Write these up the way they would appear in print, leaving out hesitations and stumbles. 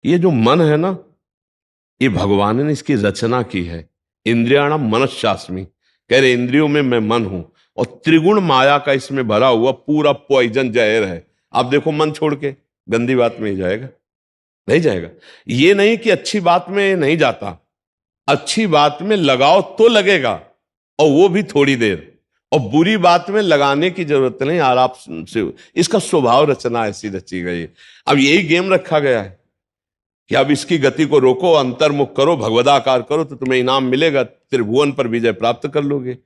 ये जो मन है ना, ये भगवान ने इसकी रचना की है। इंद्रियाणाम मनश्चास्मि, कह रहे इंद्रियों में मैं मन हूं, और त्रिगुण माया का इसमें भरा हुआ पूरा पॉइजन जहर है। आप देखो मन छोड़ के गंदी बात में ही जाएगा, नहीं जाएगा। ये नहीं कि अच्छी बात में नहीं जाता, अच्छी बात में लगाओ तो लगेगा, और वो भी थोड़ी देर। और बुरी बात में लगाने की जरूरत नहीं, आराम से। इसका स्वभाव रचना ऐसी रची गई है। अब यही गेम रखा गया है कि अब इसकी गति को रोको, अंतर्मुख करो, भगवदाकार करो, तो तुम्हें इनाम मिलेगा, त्रिभुवन पर विजय प्राप्त कर लोगे।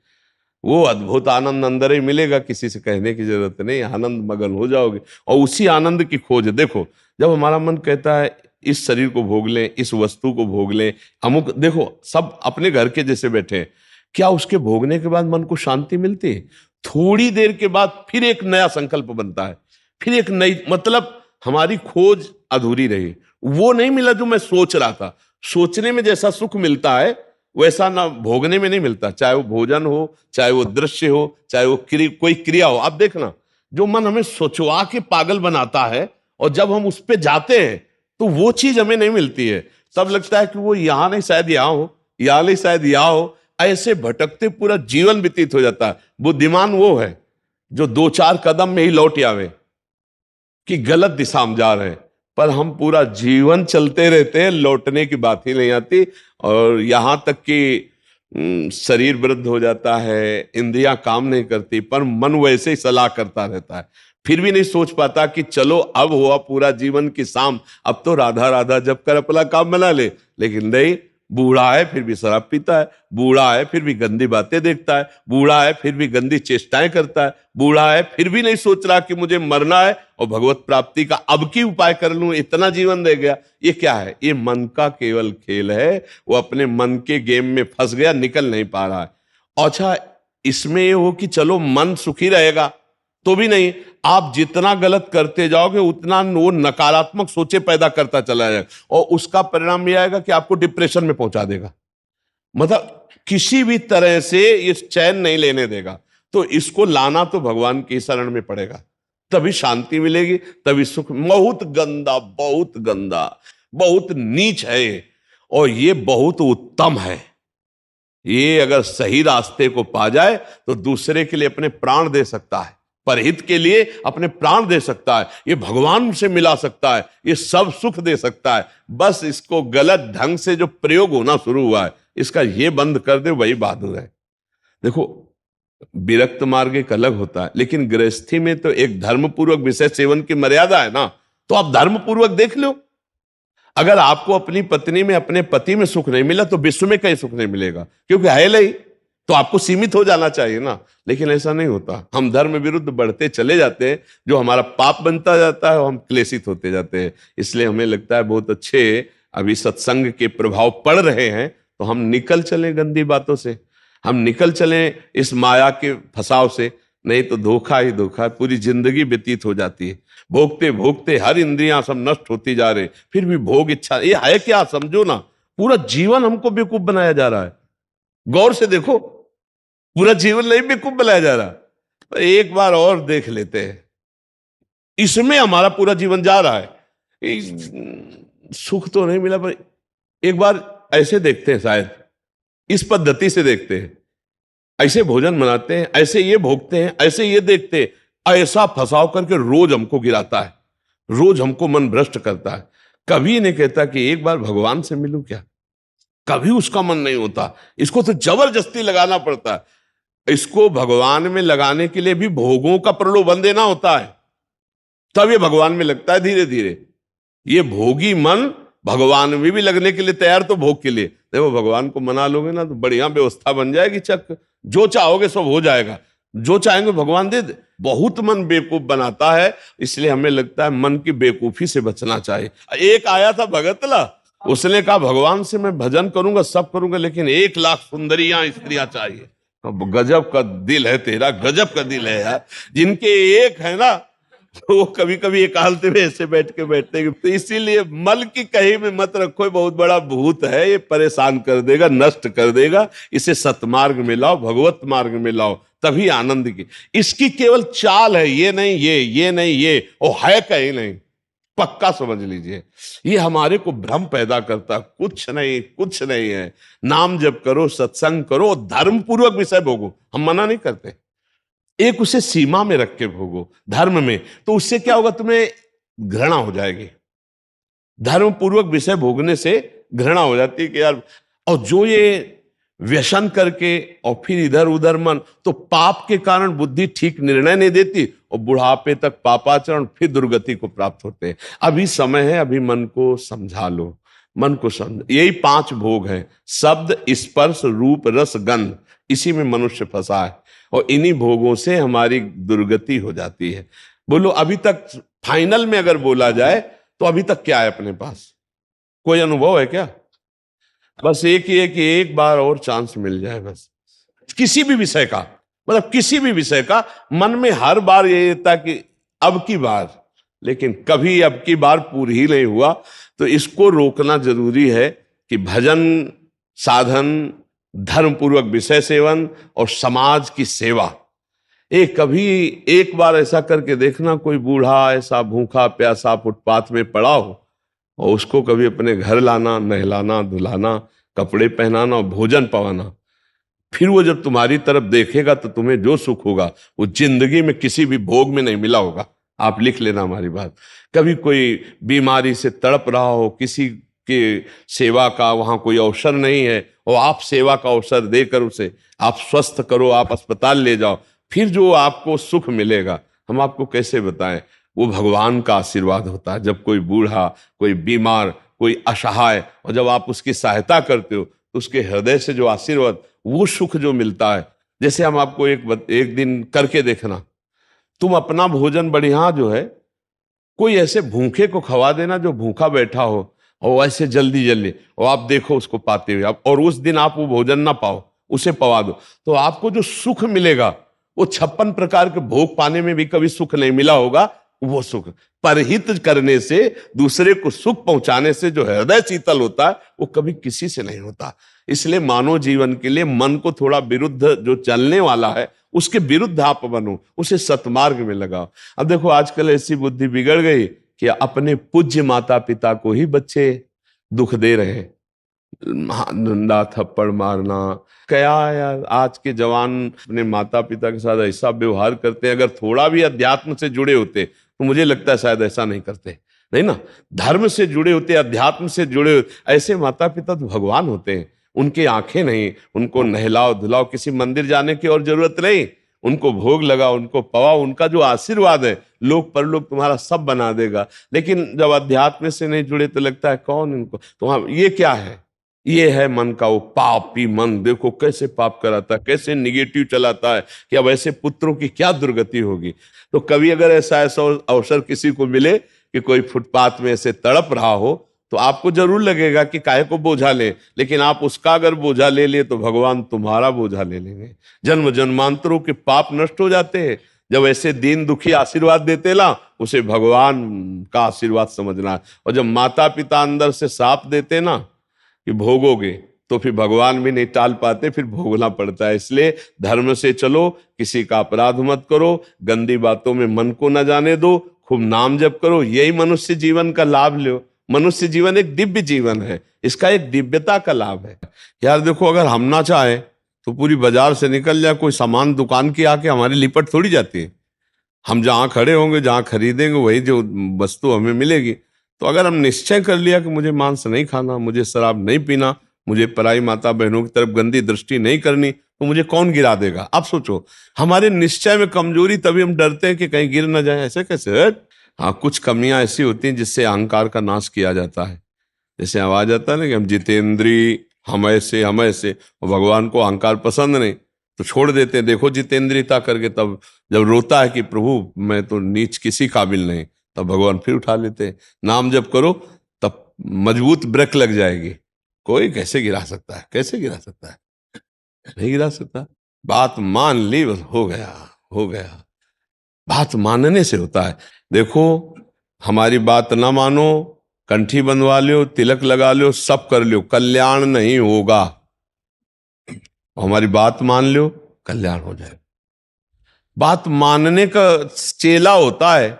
वो अद्भुत आनंद अंदर ही मिलेगा, किसी से कहने की जरूरत नहीं, आनंद मगन हो जाओगे। और उसी आनंद की खोज देखो, जब हमारा मन कहता है इस शरीर को भोग लें, इस वस्तु को भोग लें, अमुक, देखो सब अपने घर के जैसे बैठे हैं, क्या उसके भोगने के बाद मन को शांति मिलती है? थोड़ी देर के बाद फिर एक नया संकल्प बनता है, फिर एक नई, मतलब हमारी खोज अधूरी रही। वो नहीं मिला जो मैं सोच रहा था। सोचने में जैसा सुख मिलता है वैसा ना भोगने में नहीं मिलता, चाहे वो भोजन हो, चाहे वो दृश्य हो, चाहे वो कोई क्रिया हो। आप देखना, जो मन हमें सोचवा के पागल बनाता है, और जब हम उस पे जाते हैं तो वो चीज हमें नहीं मिलती है। तब लगता है कि वो यहां नहीं, शायद यहां हो, यहां नहीं, शायद यहां हो। ऐसे भटकते पूरा जीवन व्यतीत हो जाता है। बुद्धिमान वो है जो दो चार कदम में ही लौट आवे कि गलत दिशा में जा रहे हैं, पर हम पूरा जीवन चलते रहते हैं, लौटने की बात ही नहीं आती। और यहां तक कि शरीर वृद्ध हो जाता है, इंद्रियां काम नहीं करती, पर मन वैसे ही सलाह करता रहता है। फिर भी नहीं सोच पाता कि चलो अब हुआ पूरा जीवन की शाम, अब तो राधा राधा जब कर अपना काम बना ले। लेकिन नहीं, बूढ़ा है फिर भी शराब पीता है, बूढ़ा है फिर भी गंदी बातें देखता है, बूढ़ा है फिर भी गंदी चेष्टाएं करता है, बूढ़ा है फिर भी नहीं सोच रहा कि मुझे मरना है और भगवत प्राप्ति का अब की उपाय कर लूं, इतना जीवन रह गया। ये क्या है? ये मन का केवल खेल है। वो अपने मन के गेम में फंस गया, निकल नहीं पा रहा है। अच्छा, इसमें ये हो कि चलो मन सुखी रहेगा, तो भी नहीं। आप जितना गलत करते जाओगे उतना वो नकारात्मक सोचे पैदा करता चला जाएगा, और उसका परिणाम यह आएगा कि आपको डिप्रेशन में पहुंचा देगा। मतलब किसी भी तरह से ये चैन नहीं लेने देगा। तो इसको लाना तो भगवान की शरण में पड़ेगा, तभी शांति मिलेगी, तभी सुख। बहुत गंदा, बहुत गंदा, बहुत नीच है ये, और ये बहुत उत्तम है। ये अगर सही रास्ते को पा जाए तो दूसरे के लिए अपने प्राण दे सकता है, परहित के लिए अपने प्राण दे सकता है, ये भगवान से मिला सकता है, ये सब सुख दे सकता है। बस इसको गलत ढंग से जो प्रयोग होना शुरू हुआ है, इसका ये बंद कर दे, वही बहादुर है। देखो, विरक्त मार्ग एक अलग होता है, लेकिन गृहस्थी में तो एक धर्मपूर्वक विषय सेवन की मर्यादा है ना। तो आप धर्मपूर्वक देख लो। अगर आपको अपनी पत्नी में, अपने पति में सुख नहीं मिला तो विश्व में कहीं सुख नहीं मिलेगा, क्योंकि है नहीं। तो आपको सीमित हो जाना चाहिए ना, लेकिन ऐसा नहीं होता। हम धर्म विरुद्ध बढ़ते चले जाते हैं, जो हमारा पाप बनता जाता है और हम क्लेशित होते जाते हैं। इसलिए हमें लगता है बहुत अच्छे अभी सत्संग के प्रभाव पड़ रहे हैं, तो हम निकल चलें गंदी बातों से, हम निकल चलें इस माया के फंसाव से। नहीं तो धोखा ही धोखा, पूरी जिंदगी व्यतीत हो जाती है। भोगते भोगते हर इंद्रियां सब नष्ट होती जा रही, फिर भी भोग इच्छा, ये है क्या? समझो ना, पूरा जीवन हमको बेवकूफ बनाया जा रहा है। गौर से देखो, पूरा जीवन नहीं बेवकूफ बनाया जा रहा। तो एक बार और देख लेते हैं, इसमें हमारा पूरा जीवन जा रहा है। सुख तो नहीं मिला, पर एक बार ऐसे देखते हैं, शायद इस पद्धति से देखते हैं, ऐसे भोजन बनाते हैं, ऐसे ये भोगते हैं, ऐसे ये देखते हैं, ऐसा फंसाव करके रोज हमको गिराता है, रोज हमको मन भ्रष्ट करता है। कभी नहीं कहता कि एक बार भगवान से मिलूं क्या, कभी उसका मन नहीं होता। इसको तो जबरदस्ती लगाना पड़ता है। इसको भगवान में लगाने के लिए भी भोगों का प्रलोभन देना होता है, तब ये भगवान में लगता है धीरे धीरे। ये भोगी मन भगवान में भी लगने के लिए तैयार, तो भोग के लिए देखो, भगवान को मना लोगे ना तो बढ़िया व्यवस्था बन जाएगी, चक जो चाहोगे सब हो जाएगा, जो चाहेंगे भगवान दे दे। बहुत मन बेवकूफ बनाता है, इसलिए हमें लगता है मन की बेवकूफी से बचना चाहिए। एक आया था भगतला, उसने कहा भगवान से मैं भजन करूंगा, सब करूंगा, लेकिन 1 लाख सुंदरियां स्त्रियां चाहिए। अब गजब का दिल है तेरा, गजब का दिल है यार। जिनके एक है ना, तो वो कभी कभी एकांत में ऐसे बैठ के बैठते हैं। तो इसीलिए मल की कहीं में मत रखो, बहुत बड़ा भूत है, ये परेशान कर देगा, नष्ट कर देगा। इसे सतमार्ग में लाओ, भगवत मार्ग में लाओ, तभी आनंद की। इसकी केवल चाल है, ये नहीं ये नहीं ये, वो है कहीं नहीं। पक्का समझ लीजिए। ये हमारे को भ्रम पैदा करता, कुछ नहीं कुछ नहीं है। नाम जप करो, सत्संग करो, धर्म पूर्वक विषय भोगो, हम मना नहीं करते, एक उसे सीमा में रख के भोगो धर्म में, तो उससे क्या होगा, तुम्हें घृणा हो जाएगी। धर्म पूर्वक विषय भोगने से घृणा हो जाती है कि यार, और जो ये व्यसन करके और फिर इधर उधर मन, तो पाप के कारण बुद्धि ठीक निर्णय नहीं देती और बुढ़ापे तक पापाचरण, फिर दुर्गति को प्राप्त होते हैं। अभी समय है, अभी मन को समझा लो, मन को समझ, यही 5 भोग हैं, शब्द स्पर्श रूप रस गंध, इसी में मनुष्य फंसा है और इन्हीं भोगों से हमारी दुर्गति हो जाती है। बोलो अभी तक फाइनल में अगर बोला जाए तो अभी तक क्या है अपने पास, कोई अनुभव है क्या? बस एक ही है कि एक बार और चांस मिल जाए, बस किसी भी विषय का, मतलब किसी भी विषय का, मन में हर बार ये रहता कि अब की बार, लेकिन कभी अब की बार पूरी ही नहीं हुआ। तो इसको रोकना जरूरी है कि भजन साधन, धर्म पूर्वक विषय सेवन और समाज की सेवा। कभी एक बार ऐसा करके देखना, कोई बूढ़ा ऐसा भूखा प्यासा फुटपाथ में पड़ा हो और उसको कभी अपने घर लाना, नहलाना धुलाना, कपड़े पहनाना और भोजन पवाना, फिर वो जब तुम्हारी तरफ देखेगा तो तुम्हें जो सुख होगा वो जिंदगी में किसी भी भोग में नहीं मिला होगा। आप लिख लेना हमारी बात। कभी कोई बीमारी से तड़प रहा हो, किसी के सेवा का वहां कोई अवसर नहीं है और आप सेवा का अवसर देकर उसे आप स्वस्थ करो, आप अस्पताल ले जाओ, फिर जो आपको सुख मिलेगा हम आपको कैसे बताएं। वो भगवान का आशीर्वाद होता है। जब कोई बूढ़ा, कोई बीमार, कोई असहाय, और जब आप उसकी सहायता करते हो तो उसके हृदय से जो आशीर्वाद, वो सुख जो मिलता है। जैसे हम आपको एक दिन करके देखना, तुम अपना भोजन बढ़िया जो है, कोई ऐसे भूखे को खवा देना जो भूखा बैठा हो, और ऐसे जल्दी जल्दी, और आप देखो उसको पाते हुए, और उस दिन आप वो भोजन ना पाओ, उसे पवा दो, तो आपको जो सुख मिलेगा वो 56 प्रकार के भोग पाने में भी कभी सुख नहीं मिला होगा। वो सुख परहित करने से, दूसरे को सुख पहुंचाने से जो हृदय शीतल होता है वो कभी किसी से नहीं होता। इसलिए मानव जीवन के लिए मन को थोड़ा विरुद्ध जो चलने वाला है उसके विरुद्ध आप बनो, उसे सतमार्ग में लगाओ। अब देखो आजकल ऐसी बुद्धि बिगड़ गई कि अपने पूज्य माता पिता को ही बच्चे दुख दे रहे हैं, डंडा थप्पड़ मारना। क्या यार, आज के जवान अपने माता पिता के साथ ऐसा व्यवहार करते हैं। अगर थोड़ा भी अध्यात्म से जुड़े होते तो मुझे लगता है शायद ऐसा नहीं करते, नहीं ना। धर्म से जुड़े होते, अध्यात्म से जुड़े होते, ऐसे माता पिता तो भगवान होते हैं। उनकी आंखें नहीं, उनको नहलाओ धुलाओ, किसी मंदिर जाने की और जरूरत नहीं, उनको भोग लगाओ, उनको पवाओ, उनका जो आशीर्वाद है लोक परलोक तुम्हारा सब बना देगा। लेकिन जब अध्यात्म से नहीं जुड़े तो लगता है कौन इनको, तो ये क्या है, ये है मन का वो पापी मन। देखो कैसे पाप कराता है, कैसे निगेटिव चलाता है कि अब ऐसे पुत्रों की क्या दुर्गति होगी। तो कभी अगर ऐसा अवसर किसी को मिले कि कोई फुटपाथ में ऐसे तड़प रहा हो, तो आपको जरूर लगेगा कि काहे को बोझा ले, लेकिन आप उसका अगर बोझा ले लिए तो भगवान तुम्हारा बोझा ले लेंगे। जन्म जन्मांतरों के पाप नष्ट हो जाते हैं जब ऐसे दीन दुखी आशीर्वाद देते ना, उसे भगवान का आशीर्वाद समझना। और जब माता पिता अंदर से साफ देते ना कि भोगोगे, तो फिर भगवान भी नहीं टाल पाते, फिर भोगना पड़ता है। इसलिए धर्म से चलो, किसी का अपराध मत करो, गंदी बातों में मन को न जाने दो, खूब नाम जप करो, यही मनुष्य जीवन का लाभ लो। मनुष्य जीवन एक दिव्य जीवन है, इसका एक दिव्यता का लाभ है। यार देखो, अगर हम ना चाहे तो पूरी बाजार से निकल जाए कोई सामान, दुकान की आके हमारी लिपट थोड़ी जाती है। हम जहाँ खड़े होंगे, जहाँ खरीदेंगे, वही जो वस्तु हमें मिलेगी। तो अगर हम निश्चय कर लिया कि मुझे मांस नहीं खाना, मुझे शराब नहीं पीना, मुझे पराई माता बहनों की तरफ गंदी दृष्टि नहीं करनी, तो मुझे कौन गिरा देगा? आप सोचो, हमारे निश्चय में कमजोरी, तभी हम डरते हैं कि कहीं गिर ना जाए। ऐसे कैसे? हाँ, कुछ कमियां ऐसी होती हैं जिससे अहंकार का नाश किया जाता है। जैसे आवाज आता है ना कि हम जितेंद्री, हम ऐसे हम ऐसे, और भगवान को अहंकार पसंद नहीं तो छोड़ देते हैं। देखो जितेंद्रियता करके, तब जब रोता है कि प्रभु मैं तो नीच किसी काबिल नहीं, तब भगवान फिर उठा लेते हैं। नाम जब करो तब मजबूत ब्रेक लग जाएगी। कोई कैसे गिरा सकता है? कैसे गिरा सकता है? नहीं गिरा सकता। बात मान ली, बस हो गया, हो गया। बात मानने से होता है। देखो, हमारी बात ना मानो, कंठी बंधवा लो, तिलक लगा लो, सब कर लो, कल्याण नहीं होगा। हमारी बात मान लो, कल्याण हो जाए। बात मानने का चेला होता है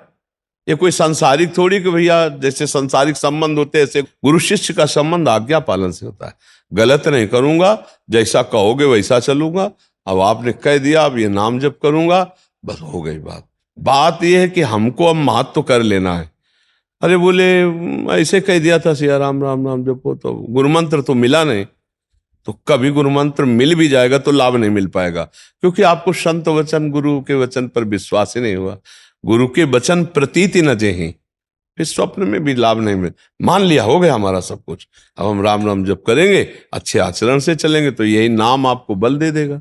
ये कोई सांसारिक थोड़ी कि भैया जैसे सांसारिक संबंध होते हैं ऐसे गुरु शिष्य का संबंध आज्ञा पालन से होता है। गलत नहीं करूंगा, जैसा कहोगे वैसा चलूंगा। अब आपने कह दिया, अब ये नाम जप करूंगा, बस हो गई बात। बात यह है कि हमको अब महत्व तो कर लेना है। अरे बोले ऐसे कह दिया था सिया राम राम राम जपो, तो गुरु मंत्र तो मिला नहीं। तो कभी गुरु मंत्र मिल भी जाएगा तो लाभ नहीं मिल पाएगा, क्योंकि आपको संत वचन गुरु के वचन पर विश्वास ही नहीं हुआ। गुरु के वचन प्रतीति न जेहि, फिर स्वप्न में भी लाभ नहीं मिल। मान लिया हो गया हमारा सब कुछ, अब हम राम राम जप करेंगे, अच्छे आचरण से चलेंगे तो यही नाम आपको बल दे देगा।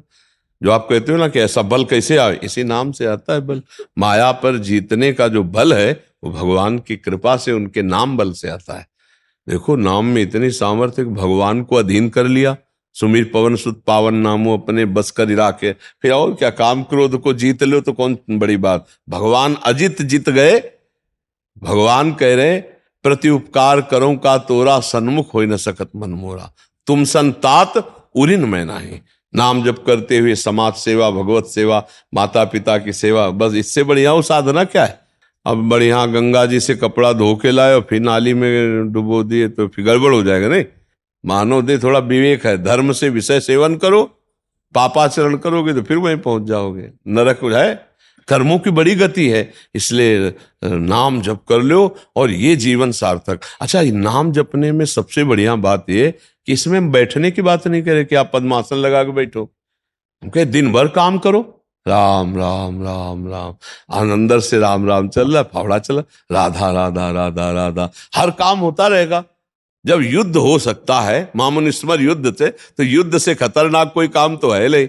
जो आप कहते हो ना कि ऐसा बल कैसे आए, इसी नाम से आता है बल। माया पर जीतने का जो बल है वो भगवान की कृपा से, उनके नाम बल से आता है। देखो नाम में इतनी सामर्थ्य, भगवान को अधीन कर लिया। सुमीर पवन सुत पावन नामो अपने बस कर राखे, फिर और क्या, काम क्रोध को जीत लो तो कौन बड़ी बात। भगवान अजित जीत गए। भगवान कह रहे प्रति उपकार करो का तोरा, सन्मुख हो न सकत मन मोरा, तुम संतात उरिन मैं नाही। नाम जप करते हुए समाज सेवा, भगवत सेवा, माता पिता की सेवा, बस इससे बढ़िया वो साधना क्या है। अब बढ़िया गंगा जी से कपड़ा धो के लाए और फिर नाली में डुबो दिए तो फिर गड़बड़ हो जाएगा। नहीं, मानव दे थोड़ा विवेक है, धर्म से विषय सेवन करो, पापाचरण करोगे तो फिर वहीं पहुंच जाओगे, नरक हो जाए। कर्मों की बड़ी गति है, इसलिए नाम जप कर लो और ये जीवन सार्थक। अच्छा, नाम जपने में सबसे बढ़िया बात ये कि इसमें हम बैठने की बात नहीं करें कि आप पद्मासन लगा के बैठो। हम दिन भर काम करो, राम राम राम राम, अंदर से राम राम चल रहा, फावड़ा चल रहा, राधा राधा राधा राधा, हर काम होता रहेगा। जब युद्ध हो सकता है मामुनिस्मर युद्ध से, तो युद्ध से खतरनाक कोई काम तो है नहीं।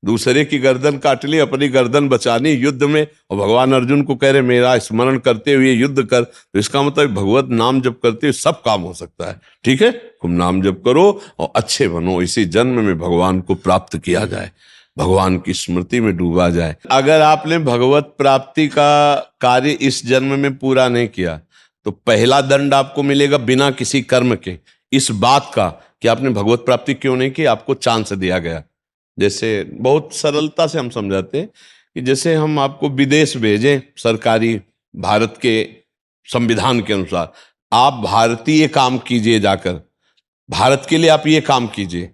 दूसरे की गर्दन काट ली, अपनी गर्दन बचानी युद्ध में, और भगवान अर्जुन को कह रहे मेरा स्मरण करते हुए युद्ध कर, तो इसका मतलब भगवत नाम जप करते हुए सब काम हो सकता है। ठीक है, तुम नाम जप करो और अच्छे बनो, इसी जन्म में भगवान को प्राप्त किया जाए, भगवान की स्मृति में डूबा जाए। अगर आपने भगवत प्राप्ति का कार्य इस जन्म में पूरा नहीं किया तो पहला दंड आपको मिलेगा बिना किसी कर्म के, इस बात का कि आपने भगवत प्राप्ति क्यों नहीं की, आपको चांस दिया गया। जैसे बहुत सरलता से हम समझाते हैं कि जैसे हम आपको विदेश भेजें सरकारी, भारत के संविधान के अनुसार, आप भारतीय काम कीजिए, जाकर भारत के लिए आप ये काम कीजिए,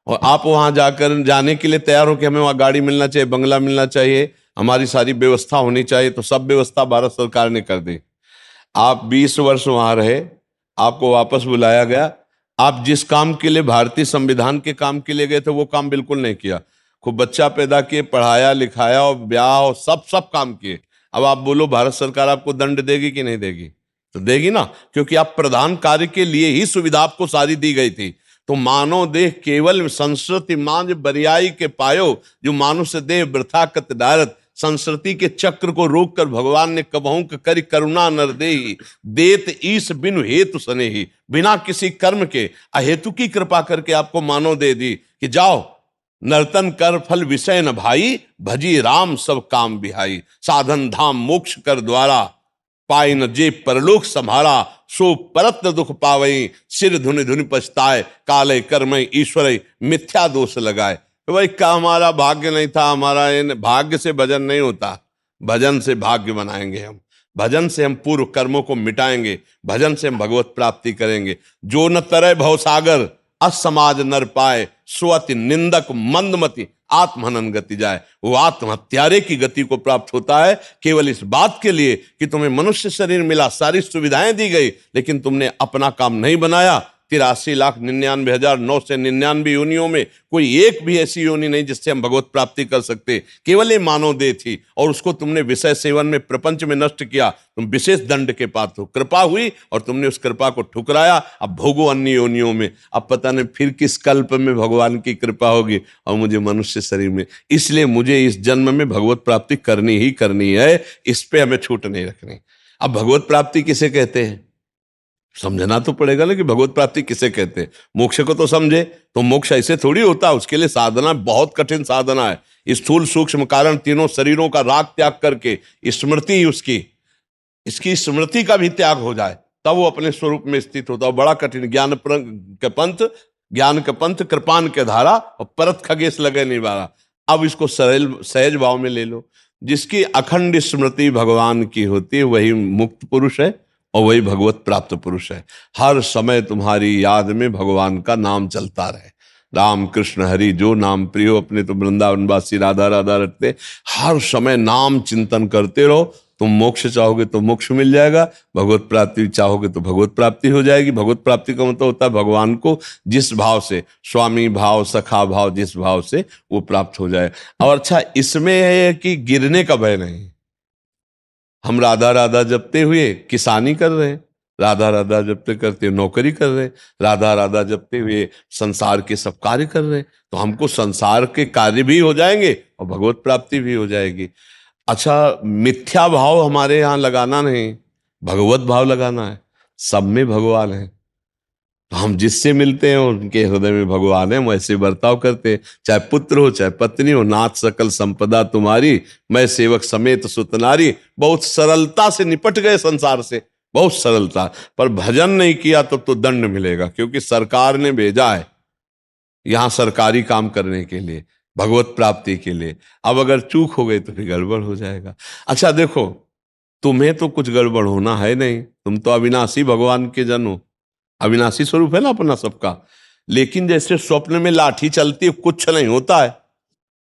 और आप वहां जाकर जाने के लिए तैयार हो कि हमें वहां गाड़ी मिलना चाहिए, बंगला मिलना चाहिए, हमारी सारी व्यवस्था होनी चाहिए, तो सब व्यवस्था भारत सरकार ने कर दी। आप 20 वर्ष वहां रहे, आपको वापस बुलाया गया, आप जिस काम के लिए भारतीय संविधान के काम के लिए गए थे वो काम बिल्कुल नहीं किया, खूब बच्चा पैदा किए, पढ़ाया लिखाया और ब्याह और सब काम किए। अब आप बोलो भारत सरकार आपको दंड देगी कि नहीं देगी? तो देगी ना, क्योंकि आप प्रधान कार्य के लिए ही सुविधा आपको सारी दी गई थी। तो मानव देह केवल संस्कृति मांझ बरियाई के पायो, जो मानुष देह वृथा कत डारत, संस्कृति के चक्र को रोककर भगवान ने कबहू करि करुणा नर देहि, देत ईश बिनु हेतु सनेहि, बिना किसी कर्म के अहेतु की कृपा करके आपको मानव दे दी कि जाओ नर्तन कर फल विषय न भाई, भजी राम सब काम बिहाई, साधन धाम मोक्ष कर द्वारा, पाई न जे परलोक संभारा, सो परत न दुख पावई, सिर धुनि धुनि पछताए, काले कर्मय ईश्वर मिथ्या दोष लगाए। तो भाई का हमारा भाग्य नहीं था, हमारा भाग्य से भजन नहीं होता, भजन से भाग्य बनाएंगे हम, भजन से हम पूर्व कर्मों को मिटाएंगे, भजन से हम भगवत प्राप्ति करेंगे। जो न तरय भवसागर असमाज नर पाए, स्वति निंदक मंदमति आत्महनन गति जाए। वो आत्महत्यारे की गति को प्राप्त होता है केवल इस बात के लिए कि तुम्हें मनुष्य शरीर मिला, सारी सुविधाएं दी गई, लेकिन तुमने अपना काम नहीं बनाया। 83,99,999 योनियों में कोई एक भी ऐसी योनि नहीं जिससे हम भगवत प्राप्ति कर सकते, केवल ये मानव देह थी, और उसको तुमने विषय सेवन में प्रपंच में नष्ट किया, तुम विशेष दंड के पात्र हो। कृपा हुई और तुमने उस कृपा को ठुकराया, अब भोगो अन्य योनियों में। अब पता नहीं फिर किस कल्प में भगवान की कृपा होगी और मुझे मनुष्य शरीर में, इसलिए मुझे इस जन्म में भगवत प्राप्ति करनी ही करनी है, इस पे हमें छूट नहीं रखनी। अब भगवत प्राप्ति किसे कहते हैं समझना तो पड़ेगा ना, कि भगवत प्राप्ति किसे कहते हैं। मोक्ष को तो समझे, तो मोक्ष ऐसे थोड़ी होता, उसके लिए साधना बहुत कठिन साधना है। स्थूल सूक्ष्म कारण तीनों शरीरों का राग त्याग करके स्मृति उसकी, इसकी स्मृति का भी त्याग हो जाए, तब वो अपने स्वरूप में स्थित होता है। बड़ा कठिन, ज्ञान के पंथ कृपान के धारा, और परत खगेश लगे निवारा। अब इसको सरल सहज भाव में ले लो। जिसकी अखंड स्मृति भगवान की होती है वही मुक्त पुरुष है और वही भगवत प्राप्त पुरुष है। हर समय तुम्हारी याद में भगवान का नाम चलता रहे। राम कृष्ण हरि जो नाम प्रियो, अपने तो वृंदावनवासी राधा राधा रटते। हर समय नाम चिंतन करते रहो। तुम मोक्ष चाहोगे तो मोक्ष मिल जाएगा, भगवत प्राप्ति चाहोगे तो भगवत प्राप्ति हो जाएगी। भगवत प्राप्ति का मतलब होता है भगवान को जिस भाव से, स्वामी भाव, सखा भाव, जिस भाव से वो प्राप्त हो जाए। और अच्छा इसमें है कि गिरने का भय नहीं। हम राधा राधा जपते हुए किसानी कर रहे हैं, राधा राधा जपते करते नौकरी कर रहे हैं, राधा राधा जपते हुए संसार के सब कार्य कर रहे हैं, तो हमको संसार के कार्य भी हो जाएंगे और भगवत प्राप्ति भी हो जाएगी। अच्छा मिथ्या भाव हमारे यहाँ लगाना नहीं, भगवत भाव लगाना है। सब में भगवान है, तो हम जिससे मिलते हैं उनके हृदय में भगवान है, हम ऐसे बर्ताव करते हैं। चाहे पुत्र हो चाहे पत्नी हो, नाथ सकल संपदा तुम्हारी, मैं सेवक समेत सुतनारी। बहुत सरलता से निपट गए संसार से, बहुत सरलता। पर भजन नहीं किया तो दंड मिलेगा, क्योंकि सरकार ने भेजा है यहां सरकारी काम करने के लिए, भगवत प्राप्ति के लिए। अब अगर चूक हो गई तो फिर गड़बड़ हो जाएगा। अच्छा देखो, तुम्हें तो कुछ गड़बड़ होना है नहीं, तुम तो अविनाशी भगवान के जन हो, अविनाशी स्वरूप है ना अपना सबका। लेकिन जैसे स्वप्न में लाठी चलती है, कुछ नहीं होता है,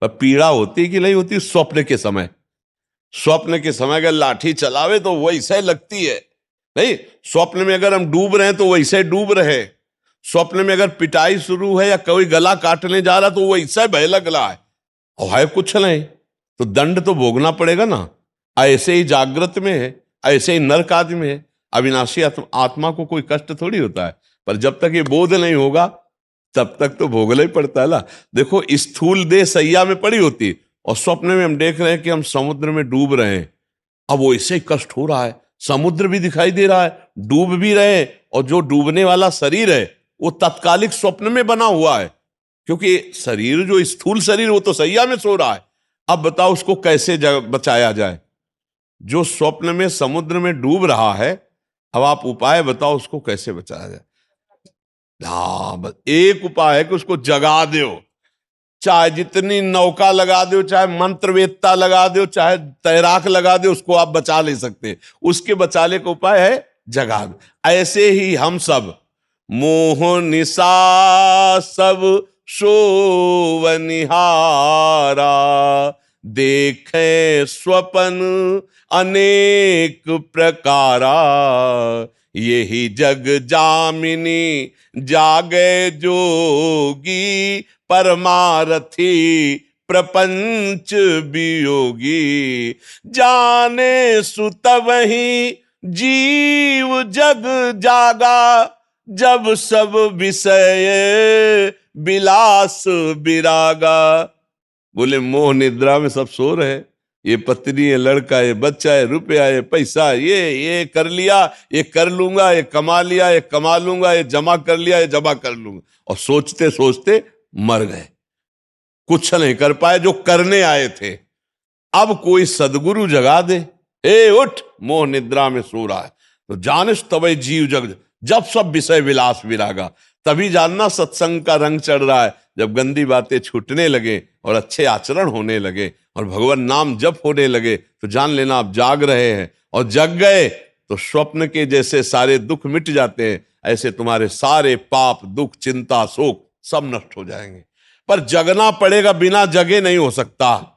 पर पीड़ा होती कि नहीं होती स्वप्न के समय। स्वप्न के समय अगर लाठी चलावे तो वैसे लगती है, नहीं स्वप्न में अगर हम डूब रहे हैं तो वैसे डूब रहे। स्वप्न में अगर पिटाई शुरू है या कोई गला काटने जा रहा तो वैसे भय लग रहा है, और है कुछ नहीं, तो दंड तो भोगना पड़ेगा ना। ऐसे ही जागृत में है, ऐसे ही नरक आदि में है। अविनाशी आत्मा को कोई कष्ट थोड़ी होता है, पर जब तक ये बोध नहीं होगा तब तक तो भोगना ही पड़ता है ना। देखो स्थूल देह सैया में पड़ी होती और स्वप्न में हम देख रहे हैं कि हम समुद्र में डूब रहे हैं। अब वो ऐसे ही कष्ट हो रहा है, समुद्र भी दिखाई दे रहा है, डूब भी रहे हैं, और जो डूबने वाला शरीर है वो तत्कालिक स्वप्न में बना हुआ है, क्योंकि शरीर जो स्थूल शरीर वो तो सैया में सो रहा है। अब बताओ उसको कैसे बचाया जाए। जो स्वप्न में समुद्र में डूब रहा है, अब आप उपाय बताओ उसको कैसे बचाया जाए। हाँ बस एक उपाय है कि उसको जगा दो, चाहे जितनी नौका लगा दो, चाहे मंत्रवेत्ता लगा दो, चाहे तैराक लगा दो, उसको आप बचा नहीं सकते। उसके बचाने का उपाय है जगा दो। ऐसे ही हम सब मोह निशा सब सोवनिहारा, देखे स्वपन अनेक प्रकारा, यही जग जामिनी जागे जोगी, परमारथी प्रपंच वियोगी, जाने सुत वही जीव जग जागा, जब सब विषय विलास विरागा। बोले मोह निद्रा में सब सो रहे, ये पत्नी है, लड़का है, बच्चा है, रुपया है, पैसा, ये कर लिया, ये कर लूंगा, ये कमा लिया, ये कमा लूंगा, ये जमा कर लिया, ये जमा कर लूंगा, और सोचते सोचते मर गए, कुछ नहीं कर पाए जो करने आए थे। अब कोई सदगुरु जगा दे, ए उठ, मोह निद्रा में सो रहा है, तो जानिस तबै जीव जग, जब सब विषय विलास विरागा। तभी जानना सत्संग का रंग चढ़ रहा है, जब गंदी बातें छूटने लगे और अच्छे आचरण होने लगे और भगवान नाम जप होने लगे, तो जान लेना आप जाग रहे हैं। और जग गए तो स्वप्न के जैसे सारे दुख मिट जाते हैं, ऐसे तुम्हारे सारे पाप, दुख, चिंता, शोक सब नष्ट हो जाएंगे। पर जगना पड़ेगा, बिना जगे नहीं हो सकता।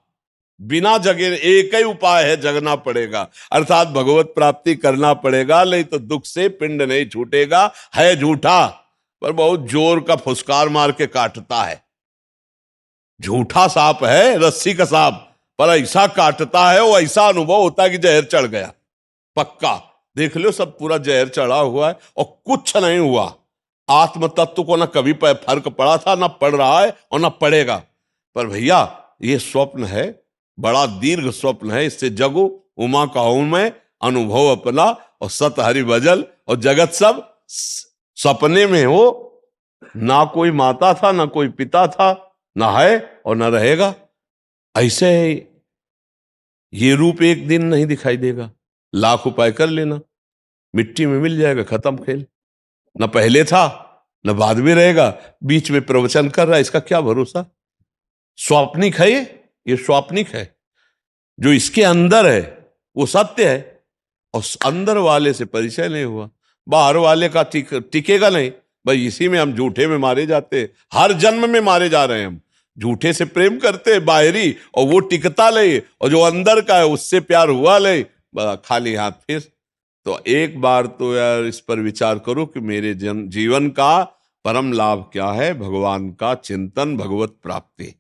बिना जगे एक ही उपाय है, जगना पड़ेगा, अर्थात भगवत प्राप्ति करना पड़ेगा, नहीं तो दुख से पिंड नहीं छूटेगा। है झूठा पर बहुत जोर का फुसकार मार के काटता है। झूठा सांप है, रस्सी का सांप, पर ऐसा काटता है, वो ऐसा अनुभव होता है कि जहर चढ़ गया पक्का। देख लो सब पूरा जहर चढ़ा हुआ है और कुछ नहीं हुआ। आत्म तत्व को ना कभी फर्क पड़ा था, ना पड़ रहा है और ना पड़ेगा। पर भैया ये स्वप्न है, बड़ा दीर्घ स्वप्न है, इससे जगो, उमा कहूं मैं अनुभव अपना, और सत हरि भजल, और जगत सब सपने में हो। ना कोई माता था, ना कोई पिता था, ना है और ना रहेगा। ऐसे ये रूप एक दिन नहीं दिखाई देगा, लाख उपाय कर लेना, मिट्टी में मिल जाएगा, खत्म खेल। ना पहले था ना बाद में रहेगा, बीच में प्रवचन कर रहा है, इसका क्या भरोसा। स्वाप्निक है ये स्वाप्निक है। जो इसके अंदर है वो सत्य है, और अंदर वाले से परिचय नहीं हुआ, बाहर वाले का टिकेगा नहीं। भाई इसी में हम झूठे में मारे जाते हैं, हर जन्म में मारे जा रहे हैं हम। झूठे से प्रेम करते हैं बाहरी, और वो टिकता ले, और जो अंदर का है उससे प्यार हुआ ले, खाली हाथ फिर। तो एक बार तो यार इस पर विचार करो कि मेरे जीवन का परम लाभ क्या है? भगवान का चिंतन, भगवत प्राप्ति।